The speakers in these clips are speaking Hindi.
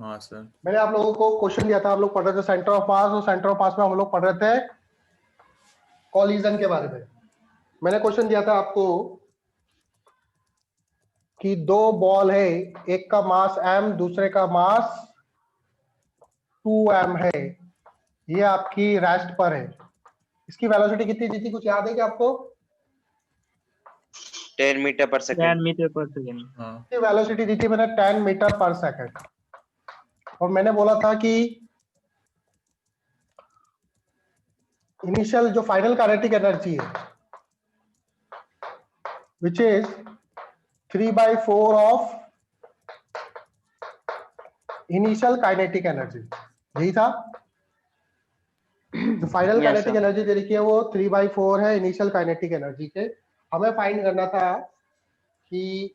हाँ सर। मैंने आप लोगों को क्वेश्चन दिया था, आप लोग पढ़ रहे थे सेंटर ऑफ मास, और सेंटर ऑफ मास में हम लोग पढ़ रहे थे कॉलिजन के बारे में। मैंने क्वेश्चन दिया था आपको कि दो बॉल है, एक का मास m, दूसरे का मास 2m है, ये आपकी रेस्ट पर है। इसकी वेलोसिटी कितनी दी थी, कुछ याद है क्या आपको? 10 मीटर पर 10 सेकंड। मीटर पर सेकंड। हाँ वेलोसिटी दी थी मैंने 10 मीटर पर सेकंड, और मैंने बोला था कि इनिशियल जो फाइनल काइनेटिक एनर्जी है which is 3/4 of initial kinetic energy, यही था। जो फाइनल काइनेटिक एनर्जी दे रखी है वो 3/4 है इनिशियल काइनेटिक एनर्जी के। हमें फाइंड करना था कि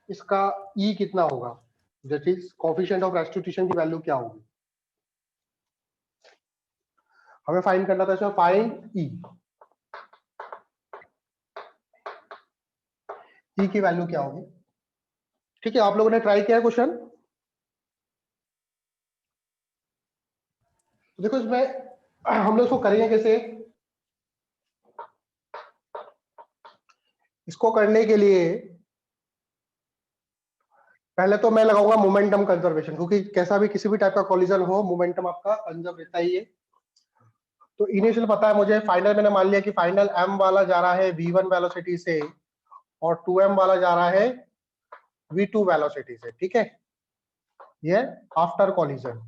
इसका E कितना होगा, that is coefficient of restitution की वैल्यू क्या होगी, हमें फाइंड करना था। इसमें फाइंड E की वैल्यू क्या होगी। ठीक है, आप लोगों ने ट्राई किया क्वेश्चन? तो देखो इसमें हम लोग इसको करेंगे कैसे। इसको करने के लिए पहले तो मैं लगाऊंगा मोमेंटम कंजर्वेशन, क्योंकि कैसा भी किसी भी टाइप का कॉलिजन हो मोमेंटम आपका कंजर्व रहता ही है। तो इनिशियल पता है मुझे, फाइनल मैंने मान लिया कि फाइनल m वाला जा रहा है v1 वेलोसिटी से और 2m वाला जा रहा है v2 वेलोसिटी से। ठीक है, ये आफ्टर कॉलिजन।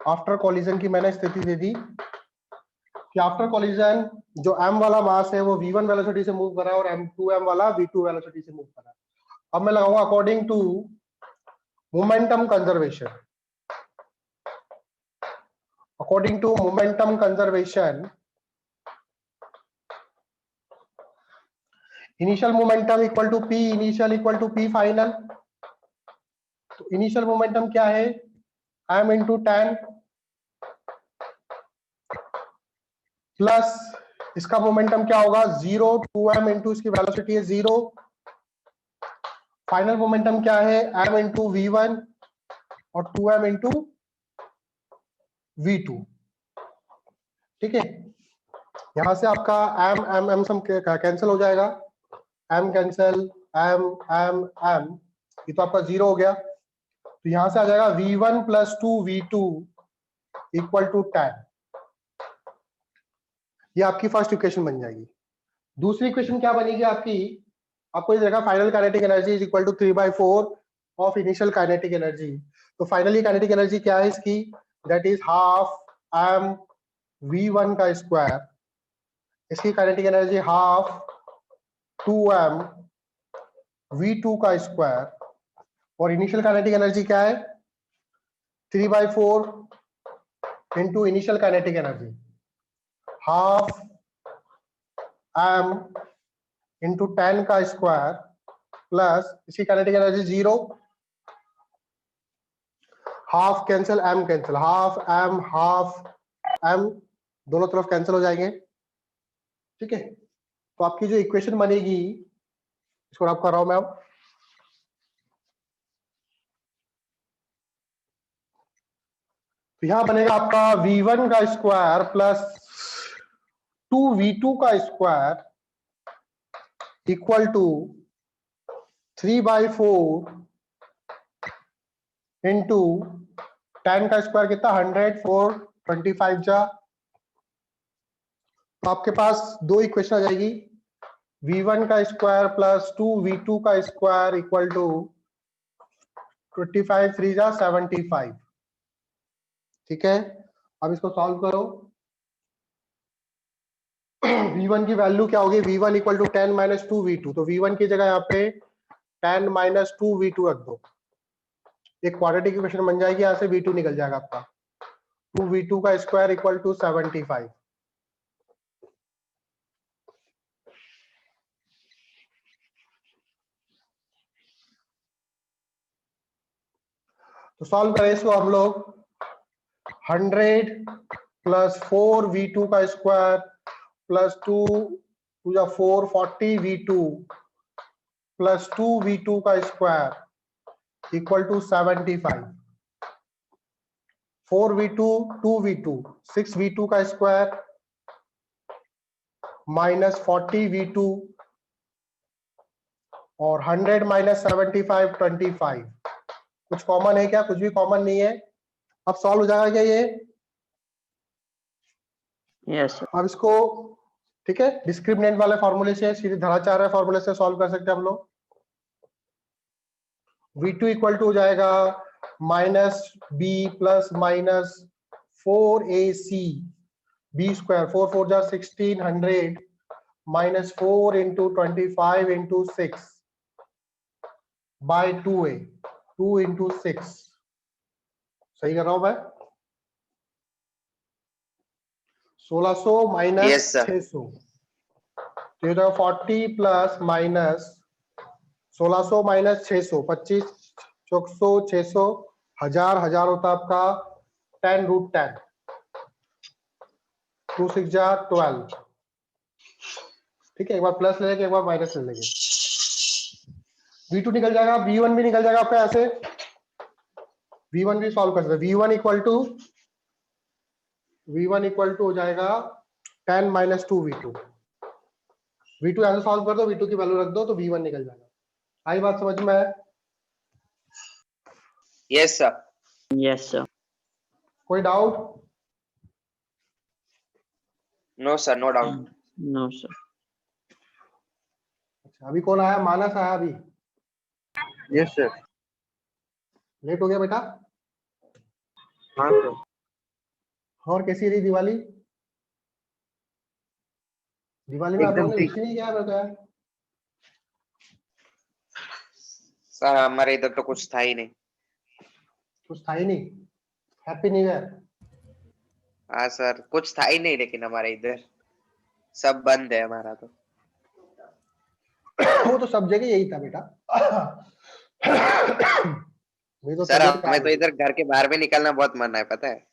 आफ्टर कॉलिजन की मैंने स्थिति दे दी कि आफ्टर कॉलिजन जो m वाला मास है वो v1 वेलोसिटी से मूव कर रहा है और m2m वाला v2 वेलोसिटी से मूव कर रहा है। अब मैं लगाऊंगा according to momentum conservation. According to momentum conservation, initial momentum equal to p initial equal to p final. तो इनिशियल मोमेंटम क्या है, m इंटू 10 प्लस इसका मोमेंटम क्या होगा 0, 2m इंटू इसकी वेलोसिटी है 0। फाइनल मोमेंटम क्या है m इंटू v1 और 2m इंटू v2। ठीक है, यहां से आपका m सम कैंसिल हो जाएगा, m कैंसिल, m ये तो आपका 0 हो गया। तो यहां से आ जाएगा v1 plus 2v2 equal to 10। ये आपकी फर्स्ट इक्वेशन बन जाएगी। दूसरी इक्वेशन क्या बनेगी आपकी, आपको ये देगा final kinetic energy is equal to 3/4 of initial kinetic energy. तो फाइनली काइनेटिक एनर्जी क्या है इसकी, that is half m v1 का स्क्वायर, इसकी kinetic energy half 2m v2 का स्क्वायर, और इनिशियल काइनेटिक एनर्जी क्या है 3/4 into initial kinetic energy half m into 10 का स्क्वायर प्लस इसकी kinetic energy 0, half cancel m cancel, half m दोनों तरफ कैंसिल हो जाएंगे। ठीक है, तो आपकी जो इक्वेशन बनेगी इसको आप कर रहा हूं मैं अब। तो यहां बनेगा आपका v1 का स्क्वायर प्लस 2v2 का स्क्वायर इक्वल टू 3/4 इंटू 10 का स्क्वायर कितना 100, 425 जा। तो आपके पास दो इक्वेशन आ जाएगी, v1 का स्क्वायर प्लस 2v2 का स्क्वायर इक्वल टू 25 3 जा 75। ठीक है, अब इसको सॉल्व करो। v1 की वैल्यू क्या होगी, v1 equal to 10 minus 2v2, तो v1 की जगह यहाँ पे 10 माइनस 2v2 रख दो, एक क्वाड्रेटिक इक्वेशन बन जाएगी, यहाँ से v2 निकल जाएगा आपका 2v2 का स्क्वायर इक्वल टू 75। तो सॉल्व करें इसको हम लोग, 100 प्लस 4v2 का स्क्वायर प्लस 2 या 440v2 प्लस 2v2 का square equal to 75, 4v2 2v2 6v2 का स्क्वायर माइनस 40v2 और 100 माइनस 75 25। कुछ कॉमन है क्या? कुछ भी कॉमन नहीं है। अब सॉल्व हो जाएगा क्या ये? Yes sir. अब इसको ठीक है डिस्क्रिमिनेंट वाले फॉर्मूले से सीधे धनाचार्य फॉर्मूले से सॉल्व कर सकते हैं हम लोग। v2 इक्वल टू हो जाएगा minus B plus minus 4ac B square 4 4 जा 1600 minus 4 into 25 into 6 by 2a 2 into 6। सही कर रहा हूं मैं? 1600 माइनस Yes, sir. 600 तो 40 प्लस माइनस 1600 माइनस 600 25 400 600 1000 1000 होता आपका 10 रूट 10 2 6 जा 12। ठीक है एक बार प्लस ले लेंगे एक बार माइनस ले लेंगे। v2 निकल जाएगा v1 भी निकल जाएगा आपका ऐसे। v1 भी सॉल्व कर सकते हैं। v1 इक्वल टू हो जाएगा 10 माइनस 2v2 v2 यहां से सॉल्व कर दो v2 की वैल्यू रख दो तो v1 निकल जाएगा। आई बात समझ में है? Yes, sir. Yes sir. कोई doubt? No, sir. No doubt. No sir. अच्छा अभी कौन आया? मानस आया अभी? Yes sir. लेट हो गया बेटा? हाँ सर। और कैसी रही दिवाली? दिवाली में आप एकदम लोगों ने ठीक। विश नहीं किया मेरे को यार। सर हमारे इधर तो कुछ था ही नहीं। कुछ था ही नहीं। Happy new year. हाँ सर कुछ था ही नहीं लेकिन हमारे इधर सब बंद है हमारा तो। वो तो सब जगह यही था बेटा। मेरी तो सर तबीयत हमें खराब तो है। इधर घर के बाहर भी निकलना बहुत मना है पता है।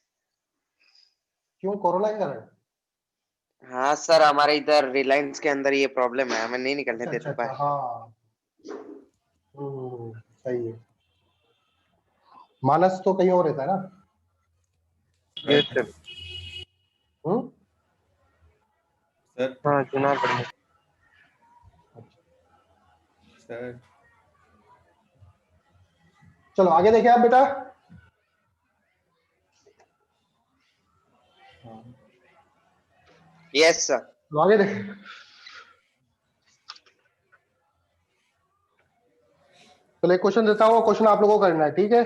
क्यों? कोरोना के कारण? हाँ सर हमारे इधर रिलायंस के अंदर ये प्रॉब्लम है हमें नहीं निकलने अच्छा अच्छा देते अच्छा बाहर। हाँ सही है। मानस तो कहीं और रहता है ना? Yes sir. हम्म सर हाँ जूनागढ़ में। सर चलो आगे देखें आप बेटा। Yes sir. तो आगे देखें। चलो एक क्वेश्चन देता हूँ क्वेश्चन आप लोगों को करना है ठीक है।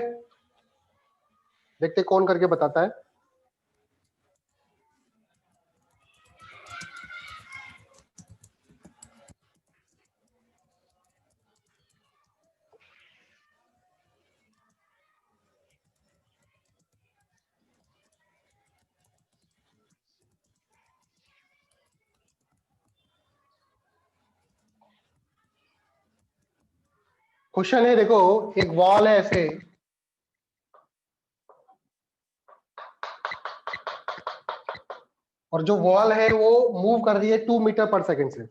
देखते कौन करके बताता है। क्वेश्चन है देखो एक वॉल है ऐसे और जो वॉल है वो मूव कर रही है 2 मीटर पर सेकंड से।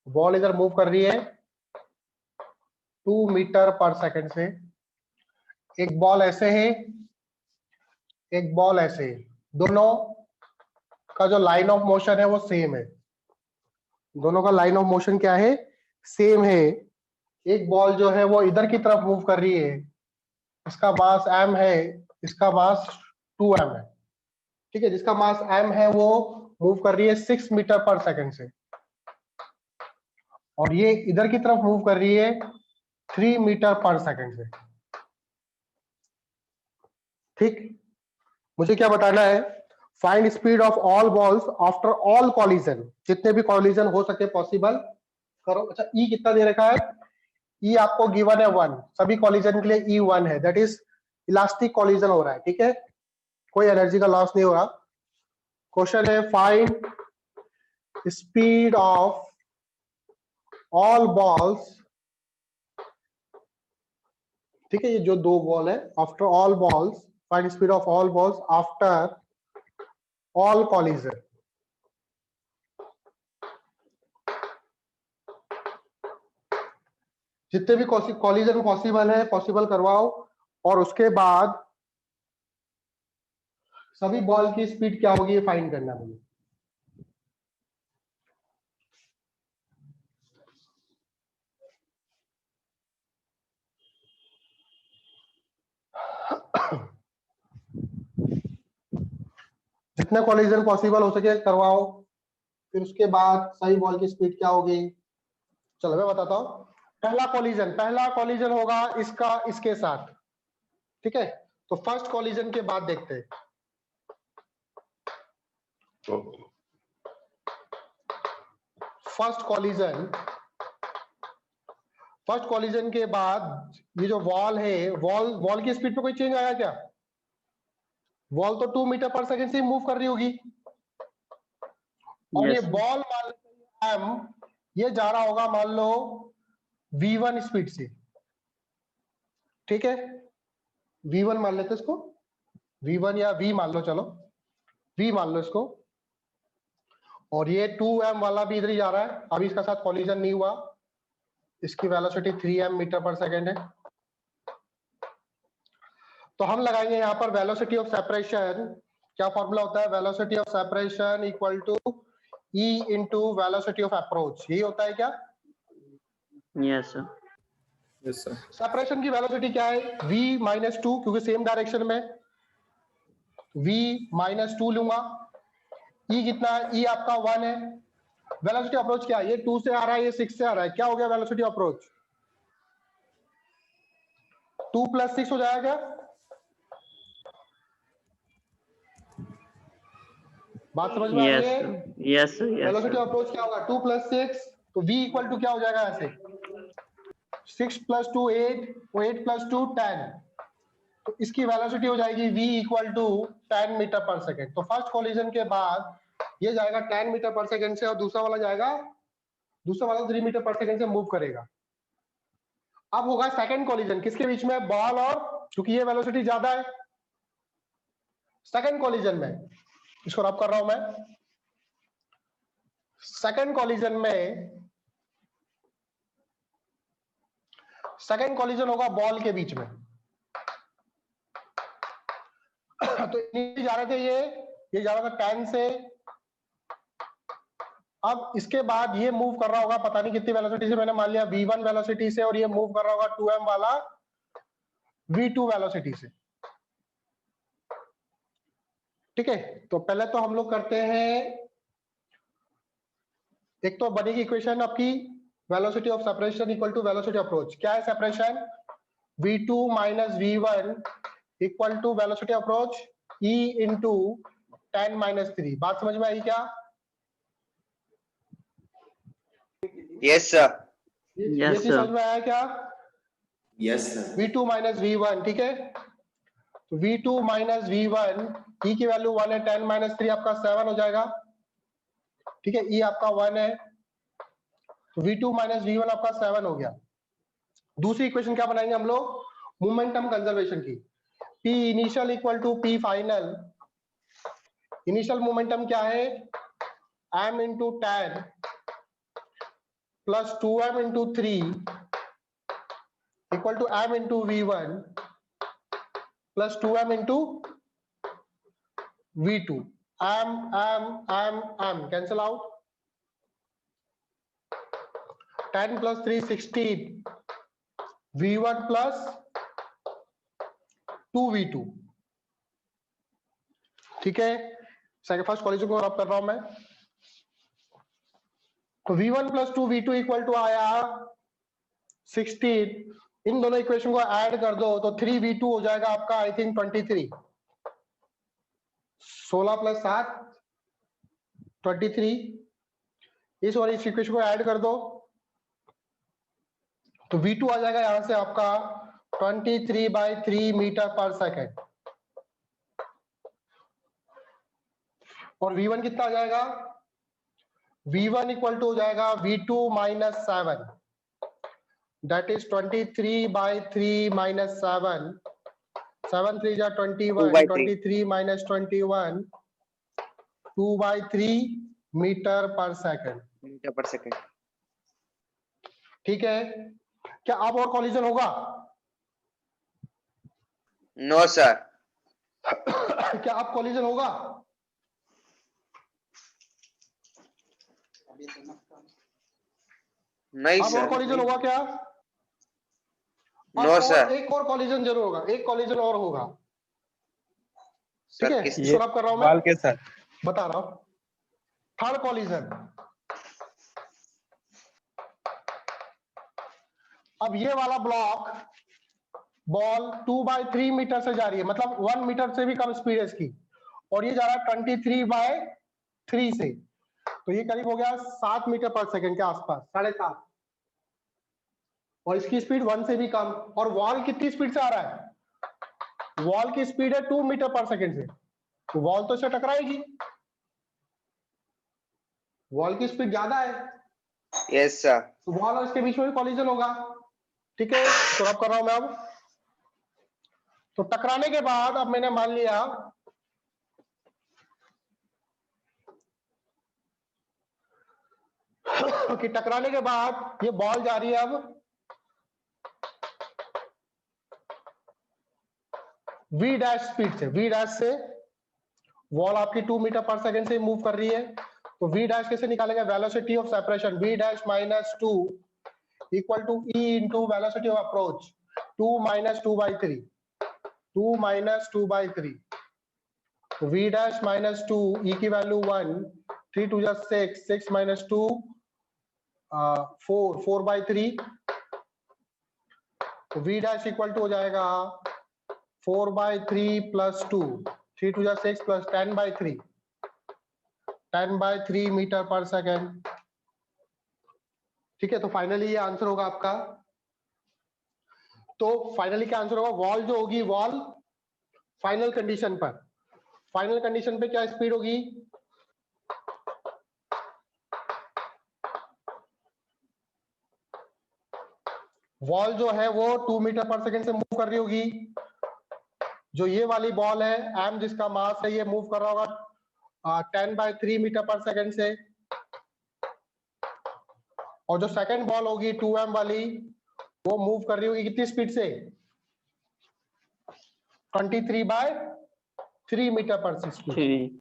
वॉल इधर मूव कर रही है 2 मीटर पर सेकंड से। एक बॉल ऐसे है एक बॉल ऐसे है। दोनों का जो लाइन ऑफ मोशन है वो सेम है। दोनों का लाइन ऑफ मोशन क्या है? सेम है। एक बॉल जो है वो इधर की तरफ मूव कर रही है इसका मास m है इसका मास 2m है। ठीक है जिसका मास m है वो मूव कर रही है 6 मीटर पर सेकंड से और ये इधर की तरफ मूव कर रही है 3 मीटर पर सेकंड से। ठीक मुझे क्या बताना है? Find speed of all balls after all collision. जितने भी कॉलिजन हो सके पॉसिबल करो। अच्छा ई कितना दे रखा है? ई आपको गिवन है 1। सभी कॉलिजन के लिए ई 1 है दैट इज इलास्टिक कॉलिजन हो रहा है। ठीक है कोई एनर्जी का लॉस नहीं हो रहा। क्वेश्चन है find speed of all balls. ठीक है ये जो दो बॉल है after all balls find speed of all balls after all collision. जितने भी कॉलिजन पॉसिबल है पॉसिबल करवाओ, और उसके बाद सभी बॉल की स्पीड क्या होगी ये फाइंड करना मुझे। जितने कॉलिजन पॉसिबल हो सके करवाओ, फिर उसके बाद सही बॉल की स्पीड क्या होगी। चलो मैं बताता हूँ। पहला कॉलिजन होगा इसका इसके साथ, ठीक है। तो फर्स्ट कॉलिजन के बाद देखते हैं। फर्स्ट कॉलिजन के बाद ये जो वॉल है, वॉल की स्पीड पे कोई चेंज आया क्या? वॉल तो 2 मीटर पर सेकंड से मूव कर रही होगी, और ये Yes, sir. बॉल मान लो एम, ये जा रहा होगा मान लो v1 स्पीड से, ठीक है। v1 मान लेते इसको, v1 या v मान लो, चलो v मान लो इसको। और ये 2m वाला भी इधर ही जा रहा है, अभी इसका साथ कॉलिजन नहीं हुआ। इसकी वेलोसिटी 3m मीटर पर सेकंड है। तो हम लगाएंगे यहाँ पर वेलोसिटी ऑफ सेपरेशन। क्या फॉर्मूला होता है? Velocity of separation equal to E into velocity of approach. यही होता है क्या? Yes, sir. Yes, sir. Separation की वेलोसिटी क्या है? v माइनस 2, क्योंकि सेम डायरेक्शन में v माइनस 2 लूंगा। E कितना है? E आपका 1 है। वेलोसिटी अप्रोच क्या है? ये 2 से आ रहा है, ये 6 से आ रहा है। क्या हो गया वेलोसिटी अप्रोच? 2 + 6 हो जाएगा। बात समझ में आ Yes, रही है? sir. Yes, sir. Yes, velocity sir. Approach क्या होगा? 2 + 6, तो v इक्वल टू क्या हो जाएगा ऐसे? 6 + 2 8, 8 + 2 10। तो इसकी वेलोसिटी हो जाएगी v इक्वल टू 10 मीटर पर सेकंड। तो फर्स्ट कॉलिजन के बाद ये जाएगा 10 मीटर पर सेकंड से, और दूसरा वाला 3 मीटर पर सेकंड से मूव करेगा। अब होगा सेकंड कॉलिजन, किसके बीच में? बॉल और, क्योंकि ये वेलोसिटी ज्यादा है। सेकंड कॉलिजन में इसको रब कर रहा हूं मैं। सेकंड कॉलिजन होगा बॉल के बीच में। तो नीचे जा रहे थे, ये जा रहा था 10 से। अब इसके बाद ये मूव कर रहा होगा पता नहीं कितनी वेलोसिटी से, मैंने मान लिया v1 वेलोसिटी से, और ये मूव कर रहा होगा 2m वाला v2 वेलोसिटी से, ठीक है। तो पहले तो हम लोग करते हैं, एक तो बनेगी इक्वेशन आपकी velocity of separation equal to velocity approach. क्या है separation? v2 minus v1 equal to velocity approach e into 10 - 3। बात समझ में आई क्या? Yes sir. ये Yes, चीज sir. समझ में आया क्या? Yes sir. v2 minus v1, ठीक है। तो v2 माइनस v1, e की वैल्यू 1 है, 10 - 3 आपका 7 हो जाएगा, ठीक है। e आपका 1 है, तो v2 माइनस v1 आपका 7 हो गया। दूसरी इक्वेशन क्या बनाएंगे हम लोग? मोमेंटम कंजर्वेशन की। p initial equal to p final. Initial momentum क्या है? m into 10 plus 2m into 3 equal to m into v1 plus 2m into v2। m cancel out. 10 + 3 16, v1 plus 2v2, ठीक है। सेकंड फर्स्ट कॉलिजन को रब कर रहा हूं मैं। तो v1 plus 2v2 equal to आया 16। इन दोनों इक्वेशन को ऐड कर दो तो 3v2 हो जाएगा आपका, आई थिंक 23। 16 + 7 23। इस और इस इक्वेशन को ऐड कर दो तो v2 आ जाएगा यहां से आपका 23/3 मीटर पर सेकंड। और v1 कितना आ जाएगा? v1 इक्वल टू हो जाएगा v2 - 7, दैट इज 23/3 - 7। 7 3 जा 21, 23 - 21, 2/3 मीटर पर सेकंड, मीटर पर सेकंड। ठीक है। क्या अब और कॉलिजन होगा? No sir. क्या अब कॉलिजन होगा? नहीं अब और सर। कॉलिजन होगा क्या? No sir. एक और कॉलिजन जरूर होगा, एक कॉलिजन और होगा। ठीक सर है, किस शुरू कर रहा हूं बाल मैं, के साथ बता रहा हूं। थर्ड कॉलिजन, अब ये वाला ब्लॉक बॉल 2/3 मीटर से जा रही है, मतलब 1 मीटर से भी कम स्पीड है इसकी, और ये जा रहा है 23/3 से, तो ये करीब हो गया 7 मीटर पर सेकंड के आसपास, 7.5, और इसकी स्पीड 1 से भी कम। और वॉल कितनी स्पीड से आ रहा है? वॉल की स्पीड है 2 मीटर पर सेकंड से, तो वॉल तो इसे टकराएगी, वॉल की स्पीड ज्यादा है, यस सर। तो वॉल और इसके बीच में भी कॉलिजन होगा। ठीक है, तो अब कर रहा हूं मैं। अब तो टकराने के बाद अब मैंने मान लिया कि टकराने के बाद ये बॉल जा रही है अब v डैश स्पीड से, v डैश से वॉल आपकी 2 मीटर पर सेकंड से मूव कर रही है, तो v डैश कैसे निकालेंगे? Velocity of separation, v dash minus 2 equal to e into velocity of approach, 2 minus 2/3, 2 minus 2/3, तो v डैश माइनस 2, e की वैल्यू 1, 3 2 जा 6, 6 माइनस 2 4, 4/3, तो v डैश इक्वल टू हो जाएगा 4/3 प्लस 2, 3 2 जा 6 प्लस 10/3, 10/3 मीटर पर सेकेंड। ठीक है, तो फाइनली ये आंसर होगा आपका। तो फाइनली क्या आंसर होगा? वॉल जो होगी, वॉल फाइनल कंडीशन पर, फाइनल कंडीशन पे क्या स्पीड होगी? वॉल जो है वो 2 मीटर पर सेकेंड से मूव कर रही होगी, जो ये वाली बॉल है एम जिसका मास है ये मूव कर रहा होगा 10/3 मीटर पर सेकेंड से, और जो सेकंड बॉल होगी 2m वाली वो मूव कर रही होगी कितनी स्पीड से? 23/3 मीटर पर सेकेंड। 3.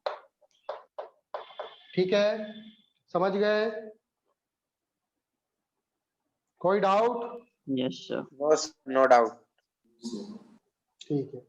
ठीक है, समझ गए? कोई doubt? Yes, sir. No doubt. ठीक है।